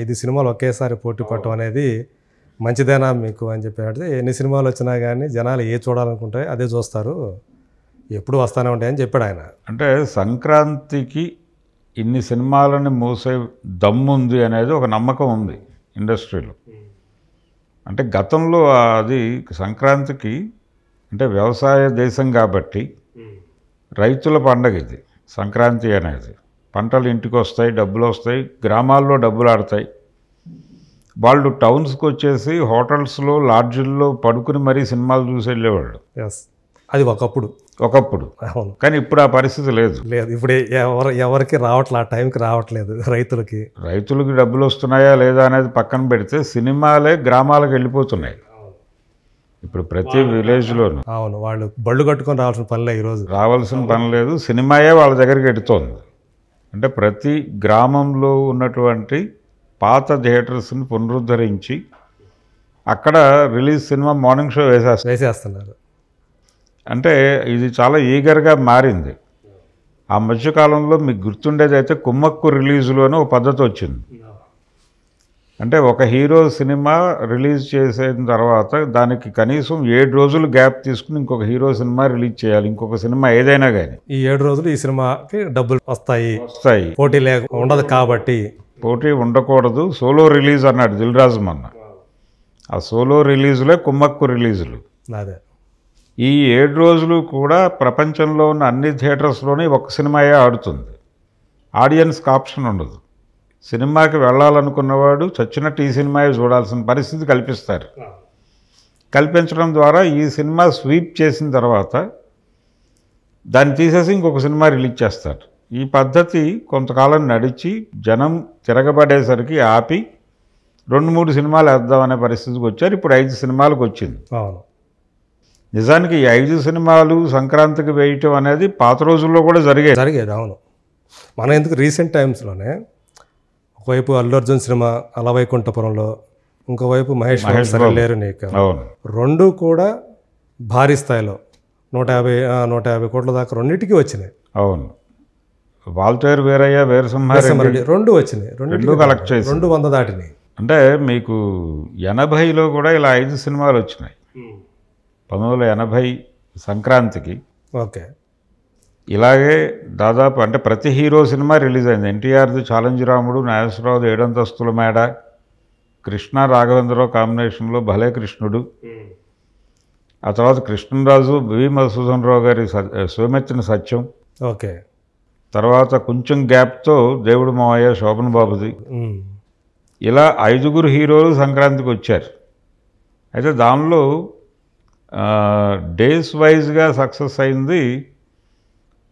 5 సినిమాలు ఒకేసారి పోటీ పడటం అనేది మంచిదేనా మీకు అని చెప్పి ఎన్ని సినిమాలు వచ్చినా కానీ జనాలు ఏ చూడాలనుకుంటే అదే చూస్తారు, ఎప్పుడు వస్తూనే ఉంటాయని చెప్పాడు ఆయన. అంటే సంక్రాంతికి ఇన్ని సినిమాలని మూసే దమ్ముంది అనేది ఒక నమ్మకం ఉంది ఇండస్ట్రీలో. అంటే గతంలో అది సంక్రాంతికి అంటే వ్యవసాయ దేశం కాబట్టి రైతుల పండగ ఇది సంక్రాంతి అనేది. పంటలు ఇంటికి వస్తాయి, డబ్బులు వస్తాయి, గ్రామాల్లో డబ్బులు ఆడతాయి. వాళ్ళు టౌన్స్కి వచ్చేసి హోటల్స్లో లాడ్జిల్లో పడుకుని మరీ సినిమాలు చూసి వెళ్ళేవాళ్ళు. అది ఒకప్పుడు అవును. కానీ ఇప్పుడు ఆ పరిస్థితి లేదు. ఇప్పుడు ఎవరికి రావట్లేదు, ఆ టైంకి రావట్లేదు. రైతులకి డబ్బులు వస్తున్నాయా లేదా అనేది పక్కన పెడితే సినిమాలే గ్రామాలకు వెళ్ళిపోతున్నాయి ఇప్పుడు ప్రతి విలేజ్లోనూ. అవును, వాళ్ళు బళ్ళు కట్టుకొని రావాల్సిన పని లేదు, సినిమాయే వాళ్ళ దగ్గరికి ఎడుతోంది. అంటే ప్రతి గ్రామంలో ఉన్నటువంటి పాత థియేటర్స్ని పునరుద్ధరించి అక్కడ రిలీజ్ సినిమా మార్నింగ్ షో వేసేస్తున్నారు. అంటే ఇది చాలా ఈగర్గా మారింది. ఆ మధ్యకాలంలో మీకు గుర్తుండేది అయితే కుమ్మక్కు రిలీజులోనే ఒక పద్ధతి వచ్చింది. అంటే ఒక హీరో సినిమా రిలీజ్ చేసిన తర్వాత దానికి కనీసం 7 రోజులు గ్యాప్ తీసుకుని ఇంకొక హీరో సినిమా రిలీజ్ చేయాలి, ఇంకొక సినిమా ఏదైనా కానీ. ఈ 7 రోజులు ఈ సినిమాకి డబ్బులు వస్తాయి, పోటీ ఉండదు కాబట్టి. పోటీ ఉండకూడదు, సోలో రిలీజ్ అన్నాడు దిల్ రాజు మొన్న. ఆ సోలో రిలీజులే కుమ్మక్కు రిలీజులు. అదే ఈ 7 రోజులు కూడా ప్రపంచంలో ఉన్న అన్ని థియేటర్స్లోనే ఒక సినిమాయే ఆడుతుంది. ఆడియన్స్కి ఆప్షన్ ఉండదు. సినిమాకి వెళ్ళాలనుకున్నవాడు చచ్చినట్టు ఈ సినిమాయే చూడాల్సిన పరిస్థితి కల్పిస్తారు. కల్పించడం ద్వారా ఈ సినిమా స్వీప్ చేసిన తర్వాత దాన్ని తీసేసి ఇంకొక సినిమా రిలీజ్ చేస్తారు. ఈ పద్ధతి కొంతకాలం నడిచి జనం తిరగబడేసరికి ఆపి 2-3 సినిమాలు వేద్దామనే పరిస్థితికి వచ్చారు. ఇప్పుడు 5 సినిమాలకు వచ్చింది. అవును, నిజానికి ఈ 5 సినిమాలు సంక్రాంతికి వేయటం అనేది పాత రోజుల్లో కూడా జరిగేది. అవును, మన ఎందుకు రీసెంట్ టైమ్స్లోనే ఒకవైపు అల్లు అర్జున్ సినిమా అల వైకుంఠపురంలో, ఇంకోవైపు మహేష్ లేరు నీకు, రెండు కూడా భారీ స్థాయిలో 150 కోట్ల దాకా రెండింటికి వచ్చినాయి. అవును, వాల్తేరు వీరయ్య, వీరసింహారెడ్డి రెండు వచ్చినాయి, రెండు కలెక్ట్ చేసి 200 దాటినాయి. అంటే మీకు 80లో కూడా ఇలా 5 సినిమాలు వచ్చినాయి. 1980 సంక్రాంతికి. ఓకే, ఇలాగే దాదాపు అంటే ప్రతి హీరో సినిమా రిలీజ్ అయింది. ఎన్టీఆర్ది ఛాలెంజ్ రాముడు, నాగేశ్వరరావుది 7 అంతస్తుల మేడ, కృష్ణ రాఘవేంద్రరావు కాంబినేషన్లో భలే కృష్ణుడు, ఆ తర్వాత కృష్ణరాజు బి మధుసూదన్ రావు గారి సోమెత్తిన సత్యం. ఓకే, తర్వాత కొంచెం గ్యాప్తో దేవుడు మావయ్య శోభన్ బాబుది. ఇలా 5 హీరోలు సంక్రాంతికి వచ్చారు. అయితే దానిలో డేస్ వైజ్గా సక్సెస్ అయింది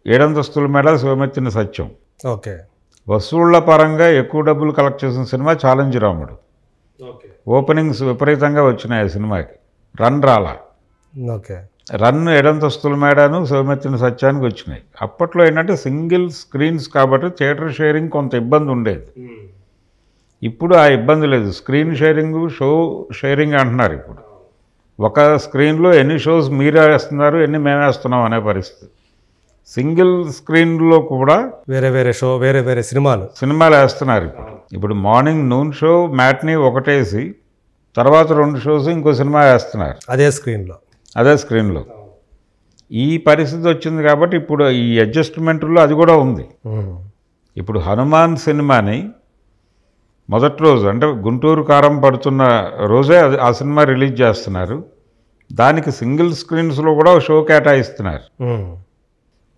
7 అంతస్తుల మేడ, సోమెత్తిన సత్యం. ఓకే, వసూళ్ల పరంగా ఎక్కువ డబ్బులు కలెక్ట్ చేసిన సినిమా ఛాలెంజ్ రాముడు. ఓపెనింగ్స్ విపరీతంగా వచ్చినాయి ఆ సినిమాకి, రన్ రాలా. ఓకే, రన్ 7 అంతస్తుల మేడను, సోమెత్తిన సత్యానికి వచ్చినాయి. అప్పట్లో ఏంటంటే సింగిల్ స్క్రీన్స్ కాబట్టి థియేటర్ షేరింగ్ కొంత ఇబ్బంది ఉండేది. ఇప్పుడు ఆ ఇబ్బంది లేదు. స్క్రీన్ షేరింగ్, షో షేరింగ్ అంటున్నారు. ఇప్పుడు ఒక స్క్రీన్లో ఎన్ని షోస్ మీరే వేస్తున్నారు, ఎన్ని మేము వేస్తున్నాం అనే పరిస్థితి. సింగిల్ స్క్రీన్లో కూడా వేరే వేరే సినిమాలు వేస్తున్నారు. ఇప్పుడు మార్నింగ్ నూన్ షో మ్యాట్ని ఒకటేసి తర్వాత 2 షోస్ ఇంకో సినిమా వేస్తున్నారు అదే స్క్రీన్లో. ఈ పరిస్థితి వచ్చింది కాబట్టి ఇప్పుడు ఈ అడ్జస్ట్మెంట్లో అది కూడా ఉంది. ఇప్పుడు హనుమాన్ సినిమాని మొదటి రోజు అంటే గుంటూరు కారం పడుతున్న రోజే ఆ సినిమా రిలీజ్ చేస్తున్నారు. దానికి సింగిల్ స్క్రీన్స్లో కూడా షో కేటాయిస్తున్నారు.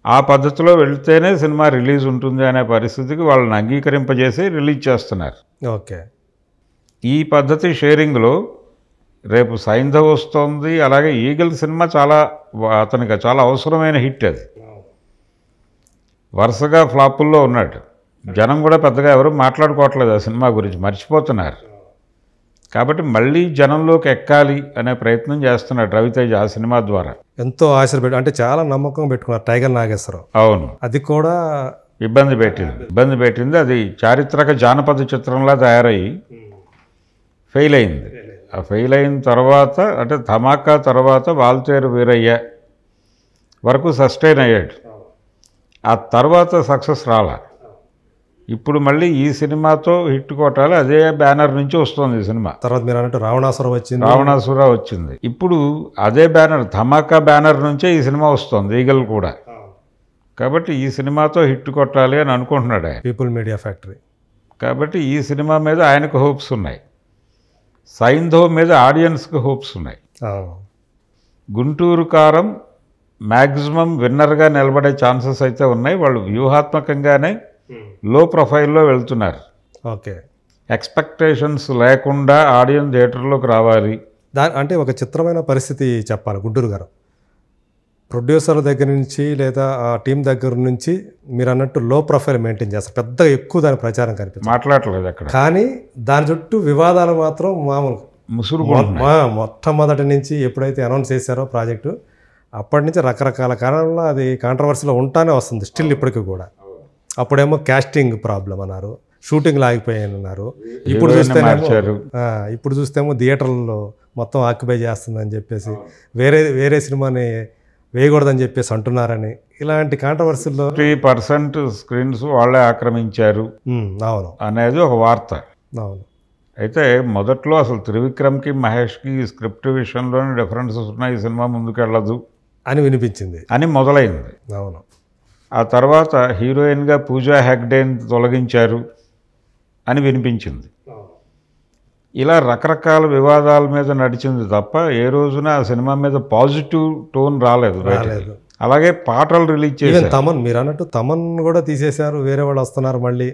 ఆ పద్ధతిలో వెళితేనే సినిమా రిలీజ్ ఉంటుంది అనే పరిస్థితికి వాళ్ళని అంగీకరింపజేసి రిలీజ్ చేస్తున్నారు. ఓకే, ఈ పద్ధతి షేరింగ్లో రేపు సైంధవ్ వస్తుంది. అలాగే ఈగల్ సినిమా అతనికి చాలా అవసరమైన హిట్. అది వరుసగా ఫ్లాపుల్లో ఉన్నాడు. జనం కూడా పెద్దగా ఎవరు మాట్లాడుకోవట్లేదు ఆ సినిమా గురించి, మర్చిపోతున్నారు. కాబట్టి మళ్ళీ జనంలోకి ఎక్కాలి అనే ప్రయత్నం చేస్తున్నాడు రవితేజ ఆ సినిమా ద్వారా. ఎంతో ఆశలు అంటే చాలా నమ్మకం పెట్టుకున్నారు టైగర్ నాగేశ్వరరావు. అవును, అది కూడా ఇబ్బంది పెట్టింది. అది చారిత్రక జానపద చిత్రంలా తయారయ్యి ఫెయిల్ అయింది. ఆ ఫెయిల్ అయిన తర్వాత అంటే ధమాకా తర్వాత వాల్తేరు వీరయ్య వరకు సస్టైన్ అయ్యాడు. ఆ తర్వాత సక్సెస్ రాలా. ఇప్పుడు మళ్ళీ ఈ సినిమాతో హిట్ కొట్టాలి, అదే బ్యానర్ నుంచి వస్తుంది ఈ సినిమా. తర్వాత మీరు అన్నట్టు రావణాసుర వచ్చింది, రావణాసుర వచ్చింది. ఇప్పుడు అదే బ్యానర్, ధమాకా బ్యానర్ నుంచే ఈ సినిమా వస్తుంది, ఈగల్ కూడా. కాబట్టి ఈ సినిమాతో హిట్ కొట్టాలి అని అనుకుంటున్నాడు ఆయన, పీపుల్ మీడియా ఫ్యాక్టరీ. కాబట్టి ఈ సినిమా మీద ఆయనకు హోప్స్ ఉన్నాయి. సైంధవ్ మీద ఆడియన్స్కి హోప్స్ ఉన్నాయి. గుంటూరు కారం మ్యాక్సిమం విన్నర్గా నిలబడే ఛాన్సెస్ అయితే ఉన్నాయి. వాళ్ళు వ్యూహాత్మకంగానే లో ప్రొఫైల్లో వెళ్తున్నారు. ఓకే, ఎక్స్పెక్టేషన్స్ లేకుండా ఆడియన్స్ థియేటర్లోకి రావాలి. అంటే ఒక చిత్రమైన పరిస్థితి చెప్పాలి గుంటూరు గారు. ప్రొడ్యూసర్ దగ్గర నుంచి లేదా ఆ టీం దగ్గర నుంచి మీరు అన్నట్టు లో ప్రొఫైల్ మెయింటైన్ చేస్తారు, పెద్దగా ఎక్కువ దాని ప్రచారం కనిపిస్తుంది, మాట్లాడలేదు అక్కడ. కానీ దాని చుట్టూ వివాదాలు మాత్రం మామూలు మొట్టమొదటి నుంచి ఎప్పుడైతే అనౌన్స్ చేశారో ప్రాజెక్టు అప్పటి నుంచి రకరకాల కారణంలో అది కాంట్రవర్సీలో ఉంటానే వస్తుంది స్టిల్ ఇప్పటికీ కూడా. అప్పుడేమో క్యాస్టింగ్ ప్రాబ్లం అన్నారు, షూటింగ్లు ఆగిపోయాయన్నారు. ఇప్పుడు చూస్తేమో థియేటర్లలో మొత్తం ఆక్యుపై చేస్తుందని చెప్పేసి వేరే సినిమాని వేయకూడదని చెప్పేసి అంటున్నారని, ఇలాంటి కాంట్రవర్సీల్లో 30% స్క్రీన్స్ వాళ్ళే ఆక్రమించారు అవును అనేది ఒక వార్త. అవును. అయితే మొదట్లో అసలు త్రివిక్రమ్కి మహేష్కి స్క్రిప్ట్ విషయంలోనే డిఫరెన్సెస్ ఉన్నాయి, ఈ సినిమా ముందుకెళ్ళదు అని వినిపించింది అని మొదలైంది. అవును. ఆ తర్వాత హీరోయిన్గా పూజా హెగ్డేని తొలగించారు అని వినిపించింది. ఇలా రకరకాల వివాదాల మీద నడిచింది తప్ప ఏ రోజున ఆ సినిమా మీద పాజిటివ్ టోన్ రాలేదు. అలాగే పాటలు రిలీజ్ చేశారు. తమన్, మీరు అన్నట్టు తమన్ కూడా తీసేశారు, వేరే వాళ్ళు వస్తున్నారు. మళ్ళీ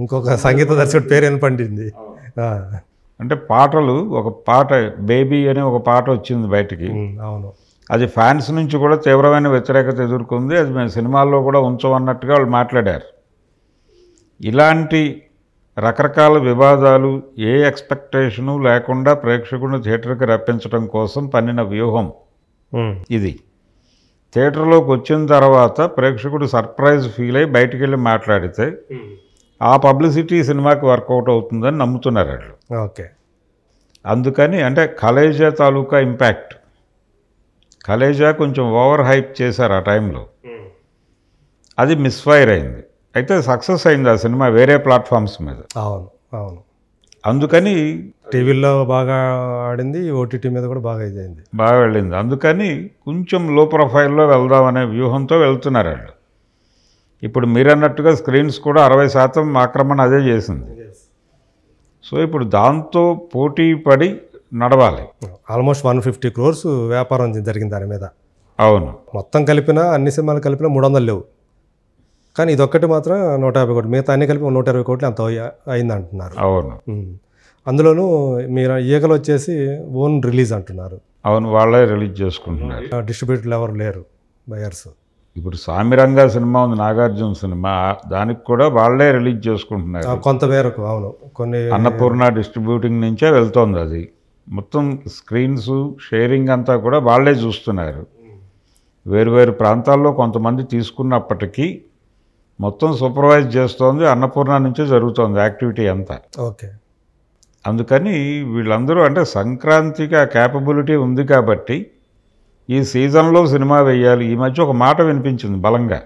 ఇంకొక సంగీత దర్శకుడు పేరు వినపడింది. అంటే పాటలు, ఒక పాట బేబీ అనే ఒక పాట వచ్చింది బయటికి. అవును. అది ఫ్యాన్స్ నుంచి కూడా తీవ్రమైన వ్యతిరేకత ఎదుర్కొంది. అది మేము సినిమాల్లో కూడా ఉంచమన్నట్టుగా వాళ్ళు మాట్లాడారు. ఇలాంటి రకరకాల వివాదాలు ఏ ఎక్స్పెక్టేషను లేకుండా ప్రేక్షకుడిని థియేటర్కి రప్పించడం కోసం పన్నిన వ్యూహం ఇది. థియేటర్లోకి వచ్చిన తర్వాత ప్రేక్షకుడు సర్ప్రైజ్ ఫీల్ అయ్యి బయటికి వెళ్ళి మాట్లాడితే ఆ పబ్లిసిటీ సినిమాకి వర్కౌట్ అవుతుందని నమ్ముతున్నారు వాళ్ళు. ఓకే. అందుకని అంటే కలేజా తాలూకా ఇంపాక్ట్, కలేజా కొంచెం ఓవర్ హైప్ చేశారు ఆ టైంలో, అది మిస్ఫైర్ అయింది. అయితే సక్సెస్ అయింది ఆ సినిమా వేరే ప్లాట్ఫామ్స్ మీద. అవును అవును. అందుకని టీవీలో బాగా ఆడింది, ఓటీటీ మీద కూడా బాగా ఇదైంది, బాగా వెళ్ళింది. అందుకని కొంచెం లో ప్రొఫైల్లో వెళ్దామనే వ్యూహంతో వెళ్తున్నారు వాళ్ళు. ఇప్పుడు మీరన్నట్టుగా స్క్రీన్స్ కూడా 60% ఆక్రమణ అదే చేసింది. సో ఇప్పుడు దాంతో పోటీ పడి నడవాలి. ఆల్మోస్ట్ 150 crores వ్యాపారం జరిగింది దాని మీద. అవును. మొత్తం కలిపినా అన్ని సినిమాలు కలిపినా 300 లేవు, కానీ ఇదొక్కటి మాత్రం 150 కోట్లు, మిగతా అన్ని కలిపి 120 కోట్లు అంత అయింది అంటున్నారు. అవును. అందులోనూ మీరు ఈగలు వచ్చేసి ఓన్ రిలీజ్ అంటున్నారు. అవును, వాళ్ళే రిలీజ్ చేసుకుంటున్నారు, డిస్ట్రిబ్యూటర్లు ఎవరు లేరు, బయర్స్. ఇప్పుడు సామిరంగా సినిమా ఉంది, నాగార్జున సినిమా, దానికి కూడా వాళ్ళే రిలీజ్ చేసుకుంటున్నారు కొంతమేరకు. అవును, కొన్ని అన్నపూర్ణ డిస్ట్రిబ్యూటింగ్ నుంచే వెళ్తోంది. అది మొత్తం స్క్రీన్స్ షేరింగ్ అంతా కూడా వాళ్ళే చూస్తున్నారు. వేరువేరు ప్రాంతాల్లో కొంతమంది తీసుకున్నప్పటికీ మొత్తం సూపర్వైజ్ చేస్తోంది అన్నపూర్ణ నుంచే జరుగుతోంది యాక్టివిటీ అంతా. ఓకే. అందుకని వీళ్ళందరూ అంటే సంక్రాంతికి ఆ క్యాపబిలిటీ ఉంది కాబట్టి ఈ సీజన్లో సినిమా వేయాలి. ఈ మధ్య ఒక మాట వినిపించింది బలంగా,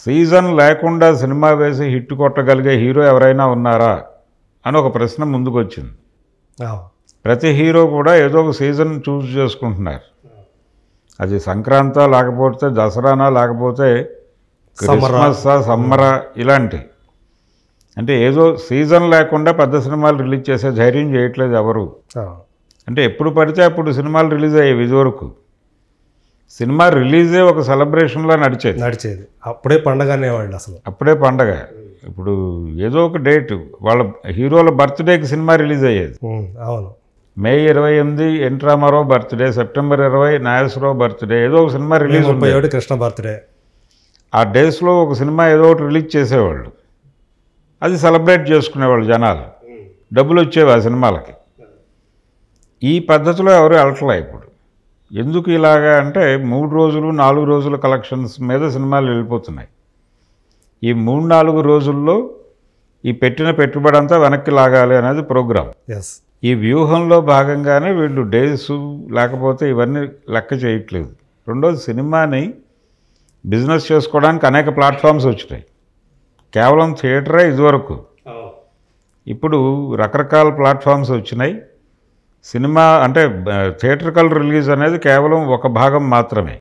సీజన్ లేకుండా సినిమా వేసి హిట్ కొట్టగలిగే హీరో ఎవరైనా ఉన్నారా అని ఒక ప్రశ్న ముందుకు వచ్చింది. ప్రతి హీరో కూడా ఏదో ఒక సీజన్ చూస్ చేసుకుంటున్నారు. అది సంక్రాంతా, లేకపోతే దసరానా, లేకపోతే క్రిస్మస్సా, సమ్మరా, ఇలాంటి. అంటే ఏదో సీజన్ లేకుండా పెద్ద సినిమాలు రిలీజ్ చేసే ధైర్యం చేయట్లేదు ఎవరు. అంటే ఎప్పుడు పడితే అప్పుడు సినిమాలు రిలీజ్ అయ్యేవి. ఇదివరకు సినిమా రిలీజే ఒక సెలబ్రేషన్లా నడిచేది. అప్పుడే పండగ అనేవాళ్ళు, అసలు అప్పుడే పండగ. ఇప్పుడు ఏదో ఒక డేట్ వాళ్ళ హీరోల బర్త్డేకి సినిమా రిలీజ్ అయ్యేది. అవును. మే 28 NT Ramarao birthday, September 20 Nageswararao birthday, ఏదో ఒక సినిమా రిలీజ్. 31 కృష్ణ బర్త్డే. ఆ డేస్లో ఒక సినిమా ఏదో ఒకటి రిలీజ్ చేసేవాళ్ళు, అది సెలబ్రేట్ చేసుకునేవాళ్ళు జనాలు, డబ్బులు వచ్చేవి ఆ సినిమాలకి. ఈ పద్ధతిలో ఎవరు వెళ్ళట్లే ఇప్పుడు. ఎందుకు ఇలాగా అంటే 3 రోజులు 4 రోజుల కలెక్షన్స్ మీద సినిమాలు వెళ్ళిపోతున్నాయి. ఈ 3-4 రోజుల్లో ఈ పెట్టిన పెట్టుబడి అంతా వెనక్కి లాగాలి అనేది ప్రోగ్రామ్. ఈ వ్యూహంలో భాగంగానే వీళ్ళు డేస్ లేకపోతే ఇవన్నీ లెక్క చేయట్లేదు. రెండోది, సినిమాని బిజినెస్ చేసుకోవడానికి అనేక ప్లాట్ఫామ్స్ వచ్చినాయి. కేవలం థియేటరే ఇదివరకు. ఇప్పుడు రకరకాల ప్లాట్ఫామ్స్ వచ్చినాయి. సినిమా అంటే థియేట్రికల్ రిలీజ్ అనేది కేవలం ఒక భాగం మాత్రమే.